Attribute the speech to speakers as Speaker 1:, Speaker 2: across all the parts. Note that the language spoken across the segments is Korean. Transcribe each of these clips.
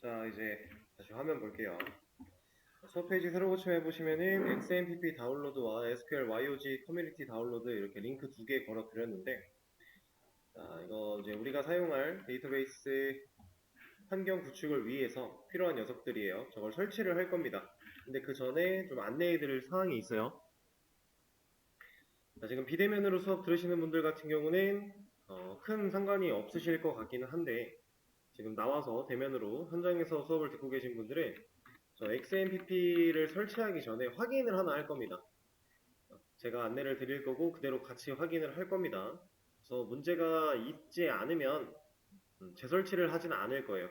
Speaker 1: 자, 이제 다시 화면 볼게요. 수업 페이지 새로 고침해 보시면은 XMPP 다운로드와 SQL YOG 커뮤니티 다운로드 이렇게 링크 두 개 걸어 드렸는데, 자, 이거 이제 우리가 사용할 데이터베이스 환경 구축을 위해서 필요한 녀석들이에요. 저걸 설치를 할 겁니다. 근데 그 전에 좀 안내해 드릴 사항이 있어요. 자, 지금 비대면으로 수업 들으시는 분들 같은 경우는 큰 상관이 없으실 것 같기는 한데, 지금 나와서 대면으로 현장에서 수업을 듣고 계신 분들은 저 XMPP를 설치하기 전에 확인을 하나 할 겁니다. 제가 안내를 드릴 거고 그대로 같이 확인을 할 겁니다. 그래서 문제가 있지 않으면 재설치를 하지는 않을 거예요.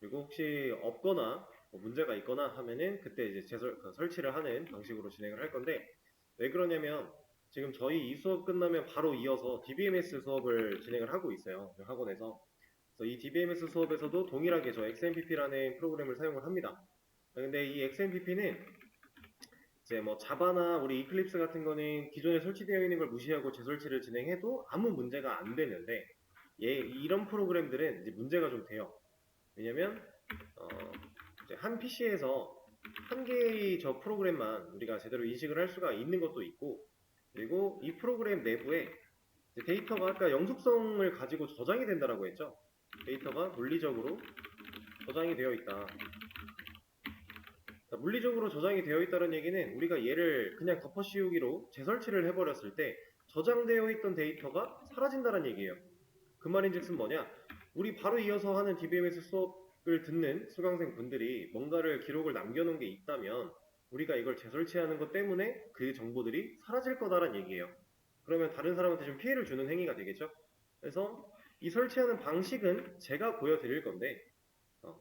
Speaker 1: 그리고 혹시 없거나 문제가 있거나 하면은 그때 이제 설치를 하는 방식으로 진행을 할 건데, 왜 그러냐면 지금 저희 이 수업 끝나면 바로 이어서 DBMS 수업을 진행을 하고 있어요. 학원에서. 그래서 이 DBMS 수업에서도 동일하게 저 XMPP라는 프로그램을 사용을 합니다. 근데 이 XMPP는 이제 뭐 자바나 우리 이클립스 같은 거는 기존에 설치되어 있는 걸 무시하고 재설치를 진행해도 아무 문제가 안 되는데, 이런 프로그램들은 이제 문제가 좀 돼요. 왜냐면 어, 이제 한 PC에서 한 개의 저 프로그램만 우리가 제대로 인식을 할 수가 있는 것도 있고, 그리고 이 프로그램 내부에 데이터가 아까 영속성을 가지고 저장이 된다라고 했죠. 데이터가 물리적으로 저장이 되어 있다. 물리적으로 저장이 되어 있다는 얘기는 우리가 얘를 그냥 덮어씌우기로 재설치를 해버렸을 때 저장되어 있던 데이터가 사라진다는 얘기예요. 그 말인즉슨 뭐냐? 우리 바로 이어서 하는 DBMS 수업을 듣는 수강생 분들이 뭔가를 기록을 남겨놓은 게 있다면 우리가 이걸 재설치하는 것 때문에 그 정보들이 사라질 거다라는 얘기예요. 그러면 다른 사람한테 좀 피해를 주는 행위가 되겠죠? 그래서 이 설치하는 방식은 제가 보여드릴 건데,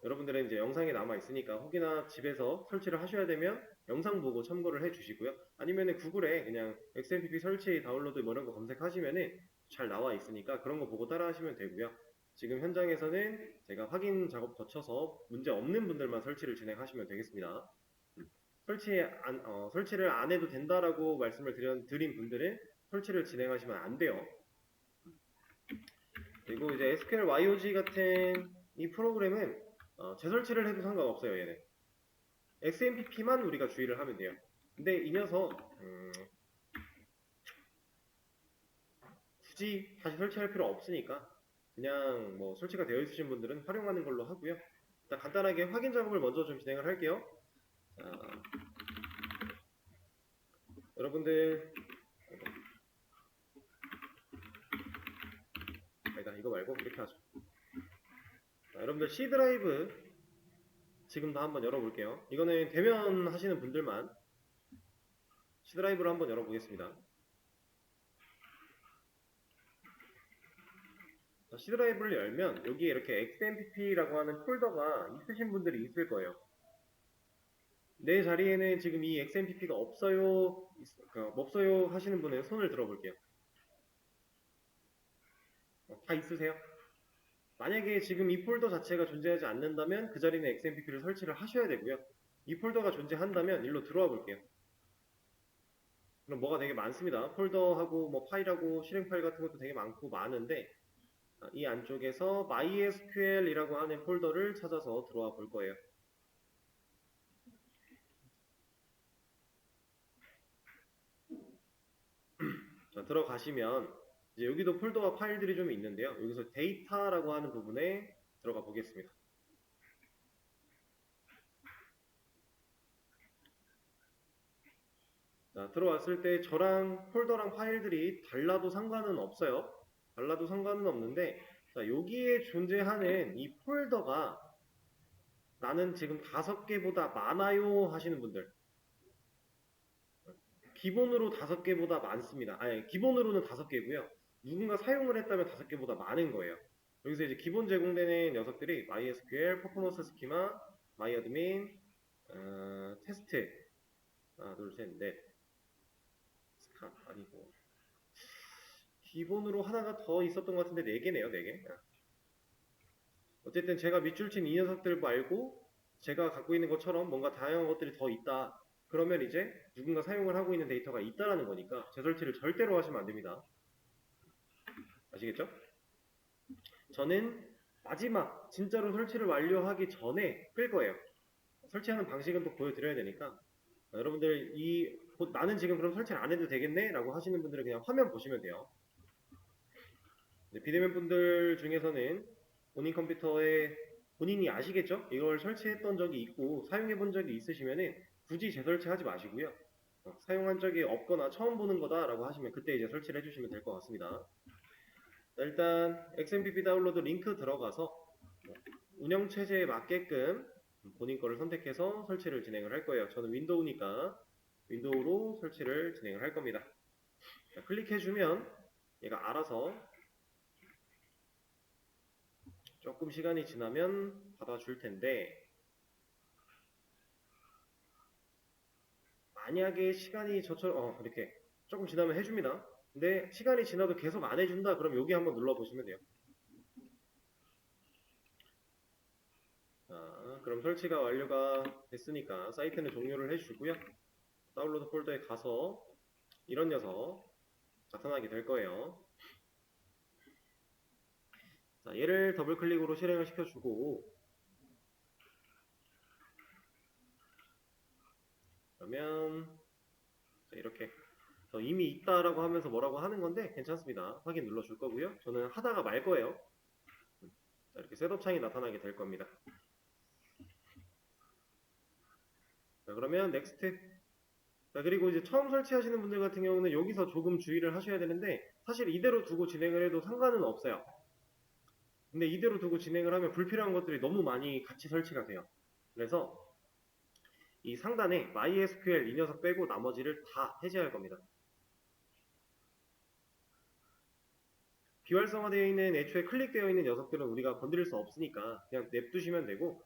Speaker 1: 여러분들은 이제 영상이 남아 있으니까 혹이나 집에서 설치를 하셔야 되면 영상 보고 참고를 해 주시고요. 아니면은 구글에 그냥 XMPP 설치 다운로드 뭐 이런 거 검색하시면은 잘 나와 있으니까 그런 거 보고 따라 하시면 되고요. 지금 현장에서는 제가 확인 작업 거쳐서 문제 없는 분들만 설치를 진행하시면 되겠습니다. 설치를 안 해도 된다라고 말씀을 드린 분들은 설치를 진행하시면 안 돼요. 그리고 이제 SQL YOG 같은 이 프로그램은 재설치를 해도 상관없어요, 얘는. XMPP만 우리가 주의를 하면 돼요. 근데 이 녀석 굳이 다시 설치할 필요 없으니까 그냥 뭐 설치가 되어 있으신 분들은 활용하는 걸로 하고요. 일단 간단하게 확인 작업을 먼저 좀 진행을 할게요. 자, 여러분들 아니다, 이거 말고 이렇게 하죠. 자, 여러분들 C 드라이브 지금 다 한번 열어볼게요. 이거는 대면 하시는 분들만 C 드라이브를 한번 열어보겠습니다. C 드라이브를 열면 여기에 이렇게 XMPP라고 하는 폴더가 있으신 분들이 있을 거예요. 내 자리에는 지금 이 XMPP가 없어요, 없어요 하시는 분의 손을 들어볼게요. 다 있으세요? 만약에 지금 이 폴더 자체가 존재하지 않는다면 그 자리는 XMPP를 설치를 하셔야 되고요. 이 폴더가 존재한다면 일로 들어와 볼게요. 그럼 뭐가 되게 많습니다. 폴더하고 뭐 파일하고 실행 파일 같은 것도 되게 많고 많은데, 이 안쪽에서 MySQL이라고 하는 폴더를 찾아서 들어와 볼 거예요. 자, 들어가시면 이제 여기도 폴더와 파일들이 좀 있는데요. 여기서 데이터라고 하는 부분에 들어가 보겠습니다. 자, 들어왔을 때 저랑 폴더랑 파일들이 달라도 상관은 없어요. 달라도 상관은 없는데, 자, 여기에 존재하는 이 폴더가 나는 지금 5개보다 많아요 하시는 분들, 기본으로 5개보다 많습니다. 아니, 기본으로는 5개고요. 누군가 사용을 했다면 5개보다 많은 거예요. 여기서 이제 기본 제공되는 녀석들이 MySQL, 퍼포먼스 스키마, MyAdmin, 테스트, 하나, 둘, 셋, 넷, 스카 아니고 기본으로 하나가 더 있었던 것 같은데 4개네요, 4개. 어쨌든 제가 밑줄 친 이 녀석들 말고 제가 갖고 있는 것처럼 뭔가 다양한 것들이 더 있다. 그러면 이제 누군가 사용을 하고 있는 데이터가 있다라는 거니까 재설치를 절대로 하시면 안 됩니다. 아시겠죠? 저는 마지막 진짜로 설치를 완료하기 전에 끌 거예요. 설치하는 방식은 또 보여드려야 되니까 여러분들 나는 지금 그럼 설치를 안 해도 되겠네? 라고 하시는 분들은 그냥 화면 보시면 돼요. 비대면 분들 중에서는 본인 컴퓨터에 본인이 아시겠죠? 이걸 설치했던 적이 있고 사용해 본 적이 있으시면은 굳이 재설치하지 마시고요. 사용한 적이 없거나 처음 보는 거다라고 하시면 그때 이제 설치를 해주시면 될 것 같습니다. 일단 XMPP 다운로드 링크 들어가서 운영체제에 맞게끔 본인 거를 선택해서 설치를 진행을 할 거예요. 저는 윈도우니까 윈도우로 설치를 진행을 할 겁니다. 자, 클릭해주면 얘가 알아서 조금 시간이 지나면 받아줄 텐데 만약에 시간이 저처럼 이렇게 조금 지나면 해줍니다. 근데 시간이 지나도 계속 안 해준다 그럼 여기 한번 눌러보시면 돼요. 자, 그럼 설치가 완료가 됐으니까 사이트는 종료를 해주고요. 다운로드 폴더에 가서 이런 녀석 나타나게 될 거예요. 자, 얘를 더블 클릭으로 실행을 시켜주고 그러면 이렇게 이미 있다라고 하면서 뭐라고 하는 건데 괜찮습니다. 확인 눌러줄 거고요. 저는 하다가 말 거예요. 자, 이렇게 셋업 창이 나타나게 될 겁니다. 자, 그러면 넥스트. 자, 그리고 이제 처음 설치하시는 분들 같은 경우는 여기서 조금 주의를 하셔야 되는데 사실 이대로 두고 진행을 해도 상관은 없어요. 근데 이대로 두고 진행을 하면 불필요한 것들이 너무 많이 같이 설치가 돼요. 그래서 이 상단에 MySQL 이 녀석 빼고 나머지를 다 해제할 겁니다. 비활성화되어 있는 애초에 클릭되어 있는 녀석들은 우리가 건드릴 수 없으니까 그냥 냅두시면 되고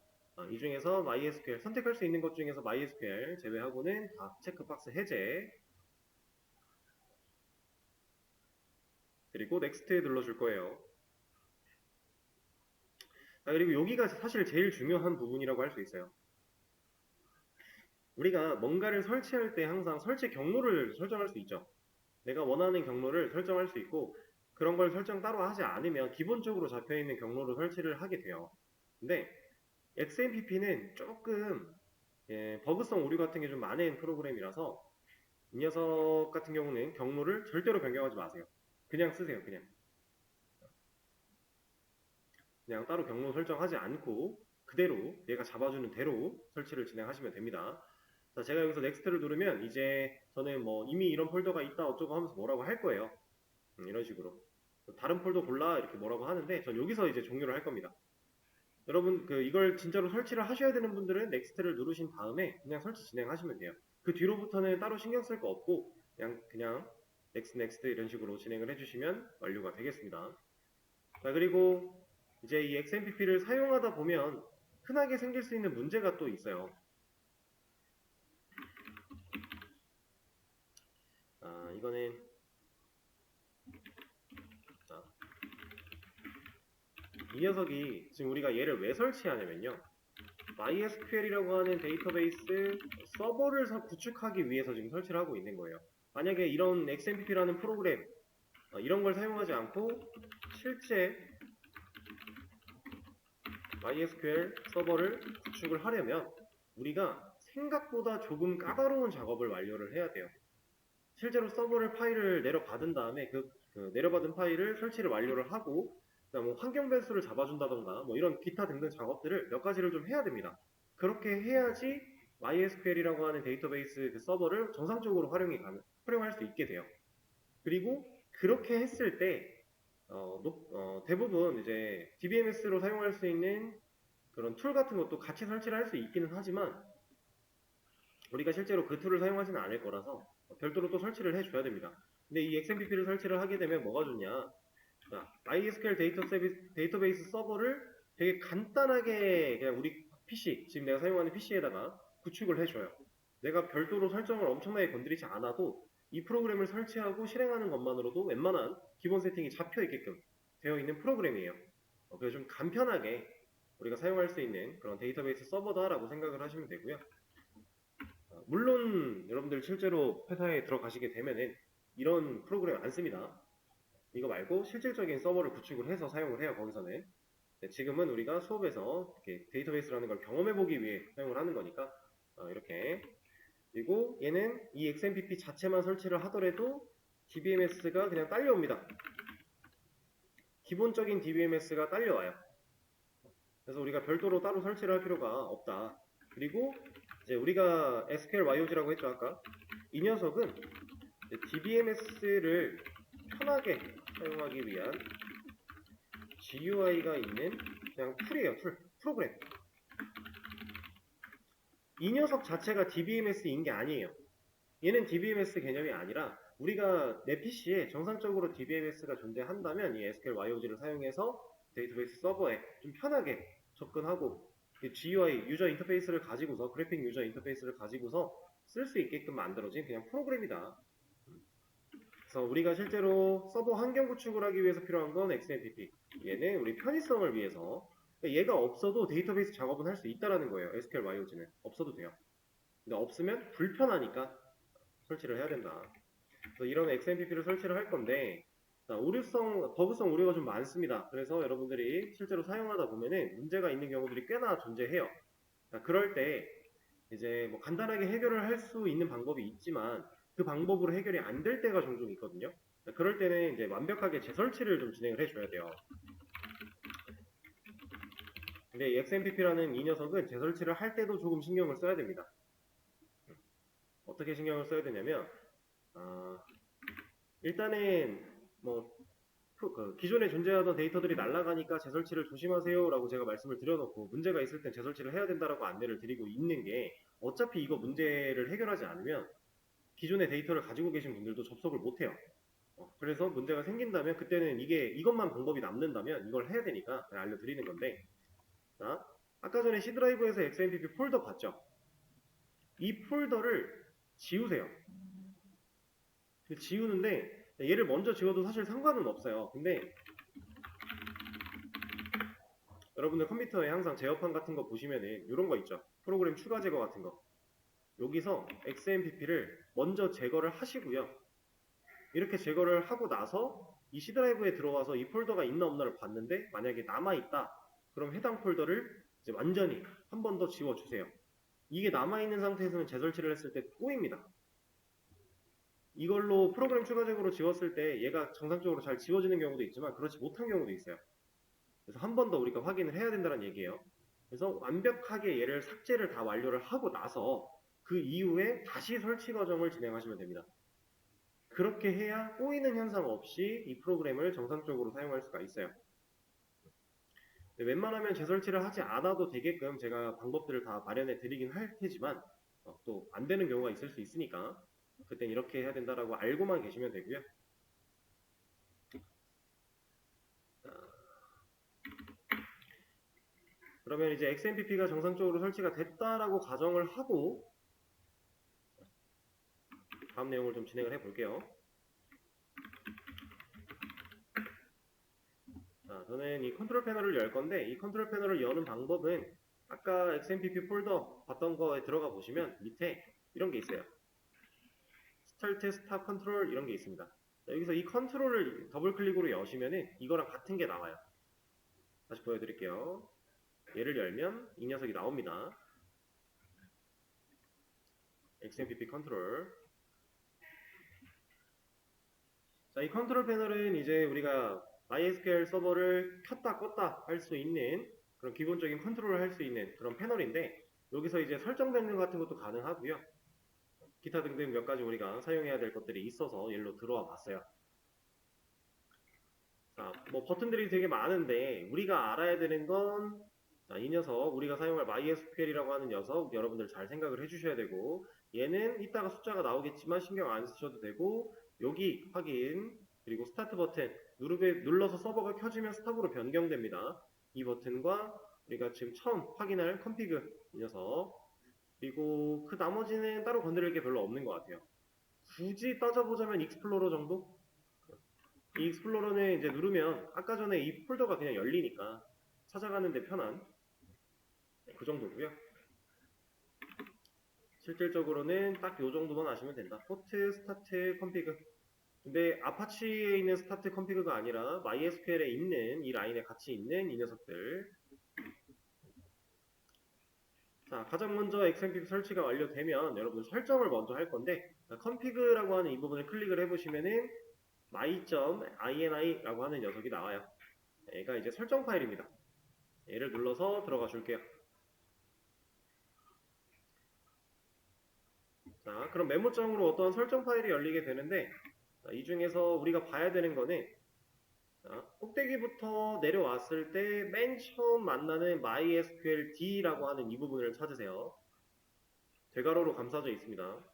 Speaker 1: 이 중에서 MySQL 선택할 수 있는 것 중에서 MySQL 제외하고는 다 체크박스 해제 그리고 넥스트 눌러줄 거예요. 그리고 여기가 사실 제일 중요한 부분이라고 할 수 있어요. 우리가 뭔가를 설치할 때 항상 설치 경로를 설정할 수 있죠. 내가 원하는 경로를 설정할 수 있고 그런 걸 설정 따로 하지 않으면 기본적으로 잡혀있는 경로로 설치를 하게 돼요. 근데 XMPP는 조금 버그성 오류 같은 게 좀 많은 프로그램이라서 이 녀석 같은 경우는 경로를 절대로 변경하지 마세요. 그냥 쓰세요. 그냥 따로 경로 설정하지 않고 그대로 얘가 잡아주는 대로 설치를 진행하시면 됩니다. 자, 제가 여기서 넥스트를 누르면 이제 저는 뭐 이미 이런 폴더가 있다 어쩌고 하면서 뭐라고 할 거예요. 이런 식으로 다른 폴더 골라 이렇게 뭐라고 하는데 전 여기서 이제 종료를 할 겁니다. 여러분 이걸 진짜로 설치를 하셔야 되는 분들은 넥스트를 누르신 다음에 그냥 설치 진행하시면 돼요. 그 뒤로부터는 따로 신경 쓸 거 없고 그냥 넥스트 이런 식으로 진행을 해주시면 완료가 되겠습니다. 자, 그리고 이제 이 XMPP를 사용하다 보면 흔하게 생길 수 있는 문제가 또 있어요. 이거는 이 녀석이 지금 우리가 얘를 왜 설치하냐면요. MySQL이라고 하는 데이터베이스 서버를 구축하기 위해서 지금 설치를 하고 있는 거예요. 만약에 이런 XMPP라는 프로그램 이런 걸 사용하지 않고 실제 MySQL 서버를 구축을 하려면 우리가 생각보다 조금 까다로운 작업을 완료를 해야 돼요. 실제로 서버를 파일을 내려받은 다음에 그 내려받은 파일을 설치를 완료를 하고 뭐 환경 변수를 잡아준다던가 뭐 이런 기타 등등 작업들을 몇 가지를 좀 해야 됩니다. 그렇게 해야지 MySQL이라고 하는 데이터베이스 그 서버를 정상적으로 활용할 수 있게 돼요. 그리고 그렇게 했을 때 대부분 이제 DBMS로 사용할 수 있는 그런 툴 같은 것도 같이 설치를 할 수 있기는 하지만 우리가 실제로 그 툴을 사용하지는 않을 거라서 별도로 또 설치를 해줘야 됩니다. 근데 이 XMPP를 설치를 하게 되면 뭐가 좋냐? 자, MySQL 데이터베이스 서버를 되게 간단하게 그냥 우리 PC, 지금 내가 사용하는 PC에다가 구축을 해줘요. 내가 별도로 설정을 엄청나게 건드리지 않아도 이 프로그램을 설치하고 실행하는 것만으로도 웬만한 기본 세팅이 잡혀 있게끔 되어 있는 프로그램이에요. 그래서 좀 간편하게 우리가 사용할 수 있는 그런 데이터베이스 서버다라고 생각을 하시면 되고요. 물론 여러분들 실제로 회사에 들어가시게 되면은 이런 프로그램 안 씁니다. 이거 말고 실질적인 서버를 구축을 해서 사용을 해요. 거기서는. 네, 지금은 우리가 수업에서 이렇게 데이터베이스라는 걸 경험해보기 위해 사용을 하는 거니까 이렇게. 그리고 얘는 이 XMPP 자체만 설치를 하더라도 DBMS가 그냥 딸려옵니다. 기본적인 DBMS가 딸려와요. 그래서 우리가 별도로 따로 설치를 할 필요가 없다. 그리고 이제 우리가 SQL YOG라고 했죠 아까. 이 녀석은 DBMS를 편하게 사용하기 위한 GUI가 있는 그냥 툴이에요. 프로그램. 이 녀석 자체가 DBMS인 게 아니에요. 얘는 DBMS 개념이 아니라 우리가 내 PC에 정상적으로 DBMS가 존재한다면 이 SQL YOG를 사용해서 데이터베이스 서버에 좀 편하게 접근하고 GUI 유저 인터페이스를 가지고서 그래픽 유저 인터페이스를 가지고서 쓸 수 있게끔 만들어진 그냥 프로그램이다. 그래서 우리가 실제로 서버 환경 구축을 하기 위해서 필요한 건 XMPP. 얘는 우리 편의성을 위해서 얘가 없어도 데이터베이스 작업은 할 수 있다라는 거예요. SQL YOG는 없어도 돼요. 근데 없으면 불편하니까 설치를 해야 된다. 그래서 이런 XMPP를 설치를 할 건데 버그성 우려가 좀 많습니다. 그래서 여러분들이 실제로 사용하다 보면은 문제가 있는 경우들이 꽤나 존재해요. 그럴 때 이제 뭐 간단하게 해결을 할 수 있는 방법이 있지만 그 방법으로 해결이 안 될 때가 종종 있거든요. 그럴 때는 이제 완벽하게 재설치를 좀 진행을 해줘야 돼요. 근데 이 XMPP라는 이 녀석은 재설치를 할 때도 조금 신경을 써야 됩니다. 어떻게 신경을 써야 되냐면 일단은 뭐 기존에 존재하던 데이터들이 날아가니까 재설치를 조심하세요 라고 제가 말씀을 드려놓고 문제가 있을 땐 재설치를 해야 된다라고 안내를 드리고 있는 게 어차피 이거 문제를 해결하지 않으면 기존의 데이터를 가지고 계신 분들도 접속을 못해요. 그래서 문제가 생긴다면 그때는 이것만 방법이 남는다면 이걸 해야 되니까 알려드리는 건데, 자, 아까 전에 C 드라이브에서 XMPP 폴더 봤죠? 이 폴더를 지우세요. 지우는데 얘를 먼저 지워도 사실 상관은 없어요. 근데 여러분들 컴퓨터에 항상 제어판 같은 거 보시면은 이런 거 있죠. 프로그램 추가 제거 같은 거. 여기서 XMPP를 먼저 제거를 하시고요. 이렇게 제거를 하고 나서 이 C 드라이브에 들어와서 이 폴더가 있나 없나를 봤는데 만약에 남아있다. 그럼 해당 폴더를 이제 완전히 한 번 더 지워주세요. 이게 남아있는 상태에서는 재설치를 했을 때 꼬입니다. 이걸로 프로그램 추가적으로 지웠을 때 얘가 정상적으로 잘 지워지는 경우도 있지만 그렇지 못한 경우도 있어요. 그래서 한 번 더 우리가 확인을 해야 된다는 얘기예요. 그래서 완벽하게 얘를 삭제를 다 완료를 하고 나서 그 이후에 다시 설치 과정을 진행하시면 됩니다. 그렇게 해야 꼬이는 현상 없이 이 프로그램을 정상적으로 사용할 수가 있어요. 웬만하면 재설치를 하지 않아도 되게끔 제가 방법들을 다 마련해 드리긴 할 테지만 또 안 되는 경우가 있을 수 있으니까 그땐 이렇게 해야 된다라고 알고만 계시면 되고요. 그러면 이제 XMPP가 정상적으로 설치가 됐다라고 가정을 하고 다음 내용을 좀 진행을 해 볼게요. 자, 저는 이 컨트롤 패널을 열 건데 이 컨트롤 패널을 여는 방법은 아까 XMPP 폴더 봤던 거에 들어가 보시면 밑에 이런 게 있어요. 스타트, 스탑, 컨트롤 이런 게 있습니다. 자, 여기서 이 컨트롤을 더블 클릭으로 여시면은 이거랑 같은 게 나와요. 다시 보여드릴게요. 얘를 열면 이 녀석이 나옵니다. XMPP 컨트롤. 자, 이 컨트롤 패널은 이제 우리가 MySQL 서버를 켰다 껐다 할 수 있는 그런 기본적인 컨트롤을 할 수 있는 그런 패널인데 여기서 이제 설정 변경 같은 것도 가능하고요. 기타 등등 몇 가지 우리가 사용해야 될 것들이 있어서 일로 들어와 봤어요. 자, 뭐 버튼들이 되게 많은데 우리가 알아야 되는 건 자, 이 녀석 우리가 사용할 MySQL이라고 하는 녀석 여러분들 잘 생각을 해주셔야 되고 얘는 이따가 숫자가 나오겠지만 신경 안 쓰셔도 되고 여기 확인 그리고 스타트 버튼 눌러서 서버가 켜지면 스탑으로 변경됩니다. 이 버튼과 우리가 지금 처음 확인할 컨피그 이 녀석 그리고 그 나머지는 따로 건드릴 게 별로 없는 것 같아요. 굳이 따져보자면 익스플로러 정도? 이 익스플로러는 이제 누르면 아까 전에 이 폴더가 그냥 열리니까 찾아가는 데 편한 그 정도고요. 실질적으로는 딱 요 정도만 아시면 된다. 포트, 스타트, 컨피그 근데 아파치에 있는 스타트 컴피그가 아니라 MySQL에 있는 이 라인에 같이 있는 이 녀석들. 자, 가장 먼저 XMPP 설치가 완료되면 여러분 설정을 먼저 할 건데 컴피그라고 하는 이 부분을 클릭을 해보시면은 my.ini 라고 하는 녀석이 나와요. 얘가 이제 설정 파일입니다. 얘를 눌러서 들어가 줄게요. 자, 그럼 메모장으로 어떠한 설정 파일이 열리게 되는데 이 중에서 우리가 봐야 되는 거는 꼭대기부터 내려왔을 때 맨 처음 만나는 MySQL D라고 하는 이 부분을 찾으세요. 대괄호로 감싸져 있습니다.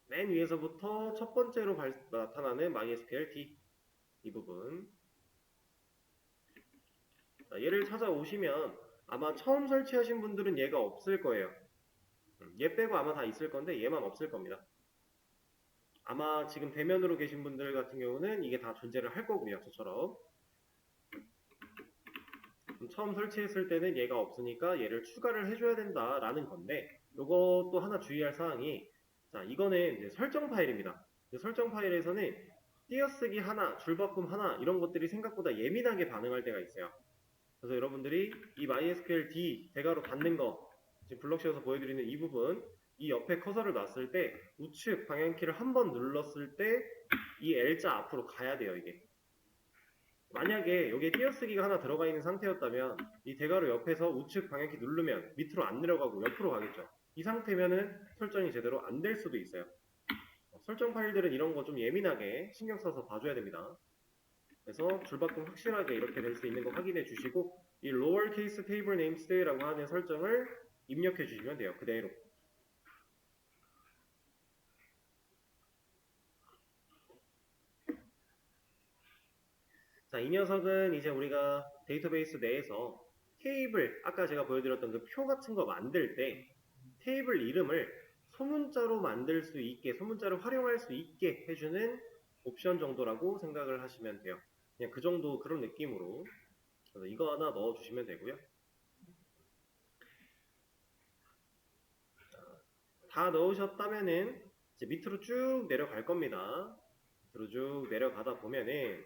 Speaker 1: 맨 위에서부터 첫 번째로 나타나는 MySQL D 이 부분. 자, 얘를 찾아오시면 아마 처음 설치하신 분들은 얘가 없을 거예요. 얘 빼고 아마 다 있을 건데 얘만 없을 겁니다. 아마 지금 대면으로 계신 분들 같은 경우는 이게 다 존재를 할 거고요. 저처럼. 처음 설치했을 때는 얘가 없으니까 얘를 추가를 해줘야 된다라는 건데 요것도 하나 주의할 사항이 자 이거는 이제 설정 파일입니다. 설정 파일에서는 띄어쓰기 하나, 줄바꿈 하나 이런 것들이 생각보다 예민하게 반응할 때가 있어요. 그래서 여러분들이 이 MySQL D 대괄호 닫는 거 지금 블럭시에서 보여드리는 이 부분 이 옆에 커서를 놨을 때 우측 방향키를 한 번 눌렀을 때 이 L자 앞으로 가야 돼요 이게. 만약에 여기에 띄어쓰기가 하나 들어가 있는 상태였다면 이 대괄호 옆에서 우측 방향키 누르면 밑으로 안 내려가고 옆으로 가겠죠. 이 상태면은 설정이 제대로 안 될 수도 있어요. 설정 파일들은 이런 거 좀 예민하게 신경 써서 봐줘야 됩니다. 그래서 줄바꿈 확실하게 이렇게 될 수 있는 거 확인해 주시고 이 lowercase table names라고 하는 설정을 입력해 주시면 돼요. 그대로. 자, 이 녀석은 이제 우리가 데이터베이스 내에서 테이블, 아까 제가 보여드렸던 그 표 같은 거 만들 때 테이블 이름을 소문자로 만들 수 있게, 소문자로 활용할 수 있게 해주는 옵션 정도라고 생각을 하시면 돼요. 그냥 그 정도 그런 느낌으로. 그래서 이거 하나 넣어주시면 되고요. 다 넣으셨다면은 이제 밑으로 쭉 내려갈 겁니다. 밑으로 쭉 내려가다 보면은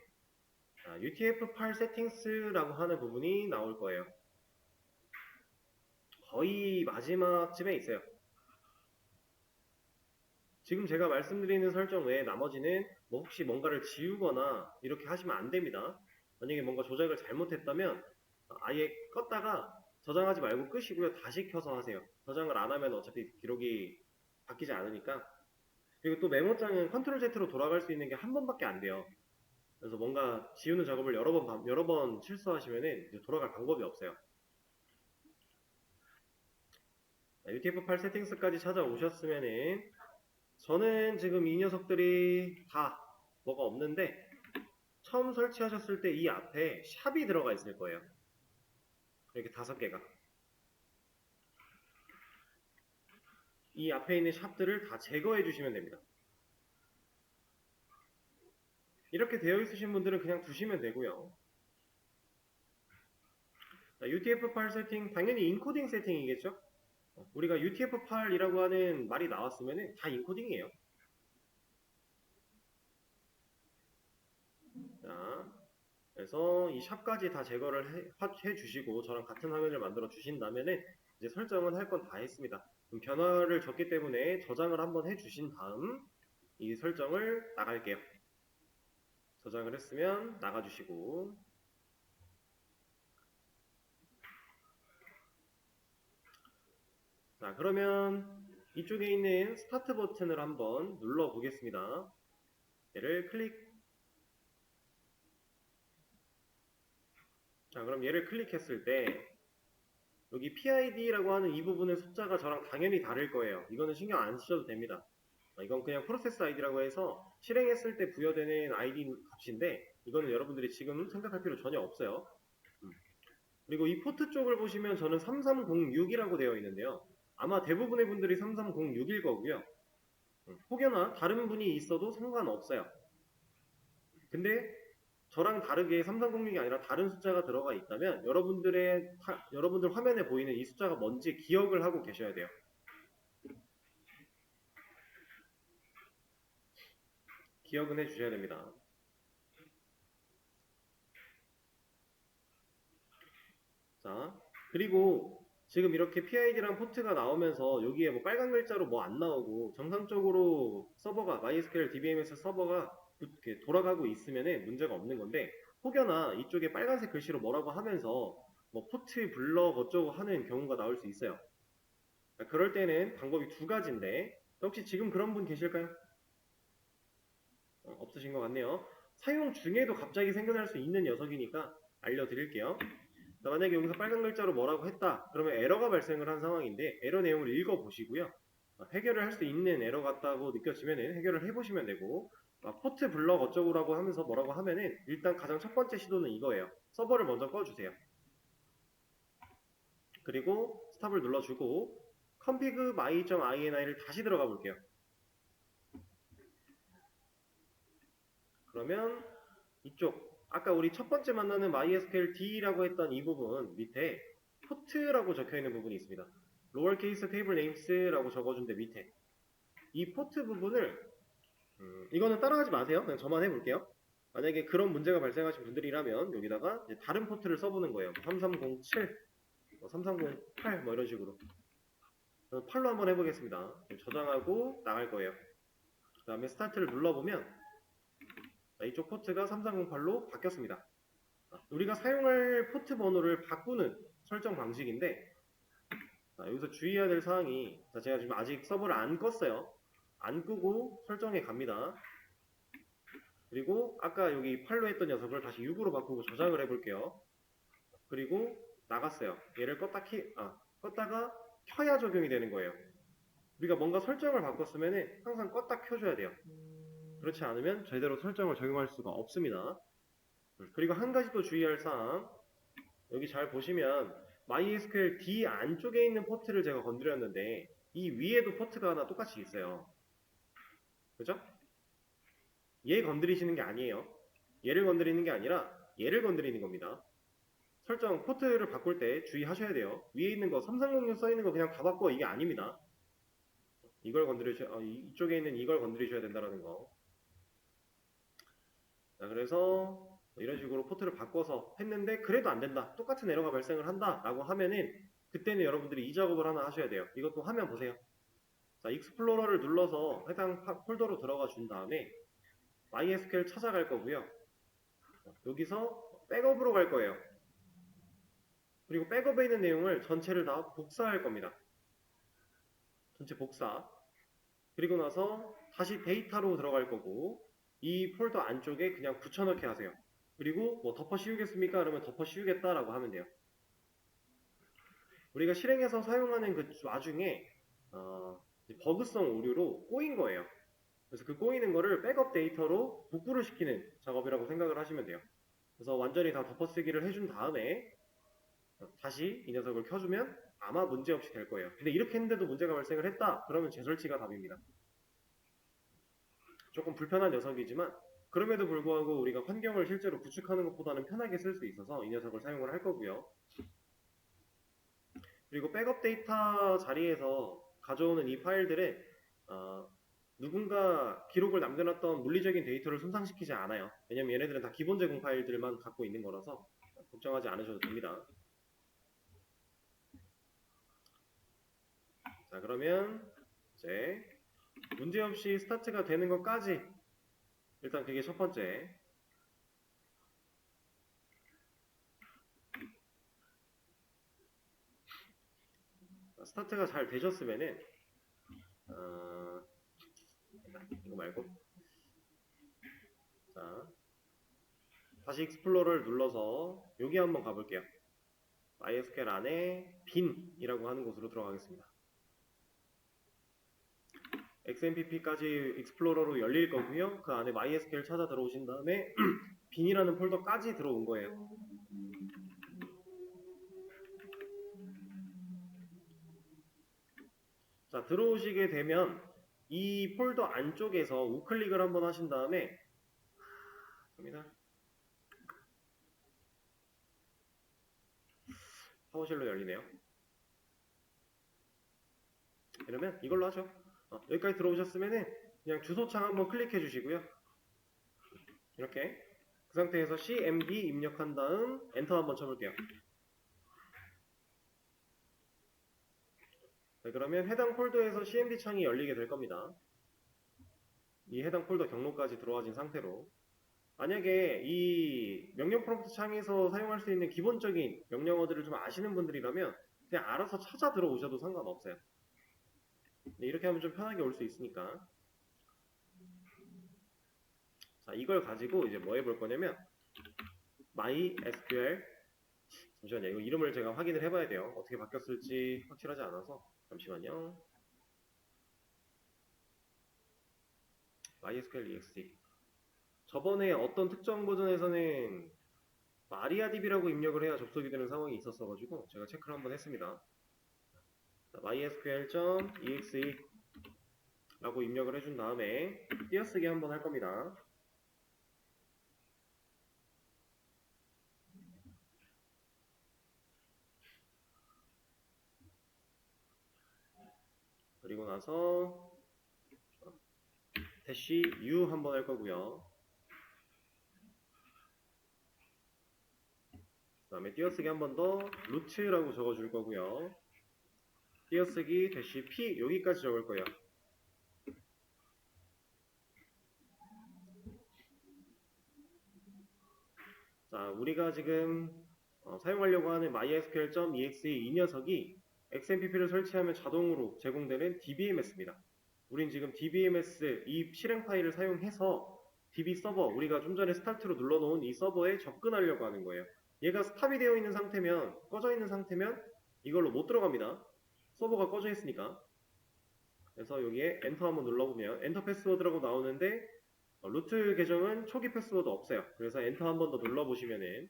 Speaker 1: UTF-8 세팅스라고 하는 부분이 나올 거예요. 거의 마지막쯤에 있어요. 지금 제가 말씀드리는 설정 외에 나머지는 뭐 혹시 뭔가를 지우거나 이렇게 하시면 안 됩니다. 만약에 뭔가 조작을 잘못했다면 아예 껐다가 저장하지 말고 끄시고요. 다시 켜서 하세요. 저장을 안 하면 어차피 기록이 바뀌지 않으니까. 그리고 또 메모장은 컨트롤 Z로 돌아갈 수 있는 게 한 번밖에 안 돼요. 그래서 뭔가 지우는 작업을 여러 번 실수하시면은 이제 돌아갈 방법이 없어요. UTF-8 세팅스까지 찾아오셨으면은 저는 지금 이 녀석들이 다 뭐가 없는데 처음 설치하셨을 때 이 앞에 샵이 들어가 있을 거예요. 이렇게 5개가. 이 앞에 있는 샵들을 다 제거해 주시면 됩니다. 이렇게 되어 있으신 분들은 그냥 두시면 되고요. UTF-8 세팅, 당연히 인코딩 세팅이겠죠? 우리가 UTF-8이라고 하는 말이 나왔으면 다 인코딩이에요. 자, 그래서 이 샵까지 다 제거를 해 주시고 저랑 같은 화면을 만들어 주신다면 이제 설정은 할 건 다 했습니다. 그럼 변화를 줬기 때문에 저장을 한번 해 주신 다음 이 설정을 나갈게요. 저장을 했으면 나가주시고 자 그러면 이쪽에 있는 스타트 버튼을 한번 눌러 보겠습니다. 얘를 클릭 자 그럼 얘를 클릭했을 때 여기 PID라고 하는 이 부분의 숫자가 저랑 당연히 다를 거예요. 이거는 신경 안 쓰셔도 됩니다. 이건 그냥 프로세스 아이디라고 해서 실행했을 때 부여되는 아이디 값인데 이거는 여러분들이 지금 생각할 필요 전혀 없어요. 그리고 이 포트 쪽을 보시면 저는 3306이라고 되어 있는데요. 아마 대부분의 분들이 3306일 거고요. 혹여나 다른 분이 있어도 상관없어요. 근데 저랑 다르게 3306이 아니라 다른 숫자가 들어가 있다면 여러분들 화면에 보이는 이 숫자가 뭔지 기억을 하고 계셔야 돼요. 기억은 해주셔야 됩니다. 자, 그리고 지금 이렇게 PID랑 포트가 나오면서 여기에 뭐 빨간 글자로 뭐 안 나오고 정상적으로 서버가 MySQL DBMS 서버가 이렇게 돌아가고 있으면은 문제가 없는 건데, 혹여나 이쪽에 빨간색 글씨로 뭐라고 하면서 뭐 포트 블럭 어쩌고 하는 경우가 나올 수 있어요. 그럴 때는 방법이 두 가지인데, 혹시 지금 그런 분 계실까요? 없으신 것 같네요. 사용 중에도 갑자기 생겨날 수 있는 녀석이니까 알려드릴게요. 자, 만약에 여기서 빨간 글자로 뭐라고 했다 그러면 에러가 발생을 한 상황인데, 에러 내용을 읽어보시고요. 해결을 할 수 있는 에러 같다고 느껴지면 해결을 해보시면 되고, 포트 블럭 어쩌고라고 하면서 뭐라고 하면은 일단 가장 첫 번째 시도는 이거예요. 서버를 먼저 꺼주세요. 그리고 스탑을 눌러주고 config my.ini를 다시 들어가 볼게요. 그러면 이쪽 아까 우리 첫 번째 만나는 MySQL D라고 했던 이 부분 밑에 포트라고 적혀있는 부분이 있습니다. lowercase table names라고 적어준 데 밑에 이 포트 부분을 이거는 따라하지 마세요. 그냥 저만 해볼게요. 만약에 그런 문제가 발생하신 분들이라면 여기다가 이제 다른 포트를 써보는 거예요. 3307, 3308 뭐 이런 식으로 8로 한번 해보겠습니다. 저장하고 나갈 거예요. 그 다음에 스타트를 눌러보면 이쪽 포트가 3308로 바뀌었습니다. 우리가 사용할 포트 번호를 바꾸는 설정 방식인데, 여기서 주의해야 될 사항이, 제가 지금 아직 서버를 안 껐어요. 안 끄고 설정에 갑니다. 그리고 아까 여기 8로 했던 녀석을 다시 6으로 바꾸고 저장을 해볼게요. 그리고 나갔어요. 얘를 껐다가 켜야 적용이 되는 거예요. 우리가 뭔가 설정을 바꿨으면 항상 껐다 켜줘야 돼요. 그렇지 않으면 제대로 설정을 적용할 수가 없습니다. 그리고 한 가지 또 주의할 사항, 여기 잘 보시면 MySQL D 안쪽에 있는 포트를 제가 건드렸는데 이 위에도 포트가 하나 똑같이 있어요. 그죠? 얘 건드리시는 게 아니에요. 얘를 건드리는 게 아니라 얘를 건드리는 겁니다. 설정 포트를 바꿀 때 주의하셔야 돼요. 위에 있는 거 3306 써있는 거 그냥 다 바꿔, 이게 아닙니다. 이쪽에 있는 이걸 건드리셔야 된다는 거. 자, 그래서 이런 식으로 포트를 바꿔서 했는데 그래도 안 된다, 똑같은 에러가 발생을 한다 라고 하면은 그때는 여러분들이 이 작업을 하나 하셔야 돼요. 이것도 화면 보세요. 자, 익스플로러를 눌러서 해당 폴더로 들어가 준 다음에 MySQL 찾아갈 거고요. 여기서 백업으로 갈 거예요. 그리고 백업에 있는 내용을 전체를 다 복사할 겁니다. 전체 복사. 그리고 나서 다시 데이터로 들어갈 거고, 이 폴더 안쪽에 그냥 붙여넣기 하세요. 그리고 뭐 덮어 씌우겠습니까? 그러면 덮어 씌우겠다라고 하면 돼요. 우리가 실행해서 사용하는 그 와중에 버그성 오류로 꼬인 거예요. 그래서 그 꼬이는 거를 백업 데이터로 복구를 시키는 작업이라고 생각을 하시면 돼요. 그래서 완전히 다 덮어쓰기를 해준 다음에 다시 이 녀석을 켜주면 아마 문제없이 될 거예요. 근데 이렇게 했는데도 문제가 발생을 했다 그러면 재설치가 답입니다. 조금 불편한 녀석이지만 그럼에도 불구하고 우리가 환경을 실제로 구축하는 것보다는 편하게 쓸 수 있어서 이 녀석을 사용을 할 거고요. 그리고 백업 데이터 자리에서 가져오는 이 파일들은 누군가 기록을 남겨놨던 물리적인 데이터를 손상시키지 않아요. 왜냐면 얘네들은 다 기본 제공 파일들만 갖고 있는 거라서 걱정하지 않으셔도 됩니다. 자, 그러면 이제 문제없이 스타트가 되는 것까지, 일단 그게 첫 번째. 스타트가 잘 되셨으면은 이거 말고, 자, 다시 익스플로러를 눌러서 여기 한번 가볼게요. MySQL 안에 bin이라고 하는 곳으로 들어가겠습니다. XMPP까지 익스플로러로 열릴 거고요. 그 안에 MySQL 찾아 들어오신 다음에 bin이라는 폴더까지 들어온 거예요. 자, 들어오시게 되면 이 폴더 안쪽에서 우클릭을 한번 하신 다음에 파워쉘로 열리네요. 이러면 이걸로 하죠. 여기까지 들어오셨으면 그냥 주소창 한번 클릭해 주시고요. 이렇게 그 상태에서 cmd 입력한 다음 엔터 한번 쳐볼게요. 네, 그러면 해당 폴더에서 cmd 창이 열리게 될 겁니다. 이 해당 폴더 경로까지 들어와진 상태로 만약에 이 명령 프롬프트 창에서 사용할 수 있는 기본적인 명령어들을 좀 아시는 분들이라면 그냥 알아서 찾아 들어오셔도 상관없어요. 네, 이렇게 하면 좀 편하게 올 수 있으니까. 자, 이걸 가지고 이제 뭐 해볼 거냐면 MySQL 잠시만요. 이거 이름을 제가 확인을 해봐야 돼요. 어떻게 바뀌었을지 확실하지 않아서 잠시만요. MySQL exe 저번에 어떤 특정 버전에서는 마리아DB라고 입력을 해야 접속이 되는 상황이 있었어가지고 제가 체크를 한번 했습니다. mysql.exe 라고 입력을 해준 다음에 띄어쓰기 한번 할 겁니다. 그리고 나서 대시 u 한번 할 거고요. 그 다음에 띄어쓰기 한 번 더 루트라고 적어줄 거고요. 띄어쓰기 대시 p 여기까지 적을 거예요. 자, 우리가 지금 사용하려고 하는 mysql.exe 이 녀석이 XMPP를 설치하면 자동으로 제공되는 DBMS입니다. 우린 지금 DBMS 이 실행 파일을 사용해서 DB 서버, 우리가 좀 전에 스타트로 눌러놓은 이 서버에 접근하려고 하는 거예요. 얘가 스탑이 되어 있는 상태면, 꺼져 있는 상태면 이걸로 못 들어갑니다. 서버가 꺼져 있으니까. 그래서 여기에 엔터 한번 눌러보면 엔터 패스워드라고 나오는데 루트 계정은 초기 패스워드 없어요. 그래서 엔터 한 번 더 눌러보시면은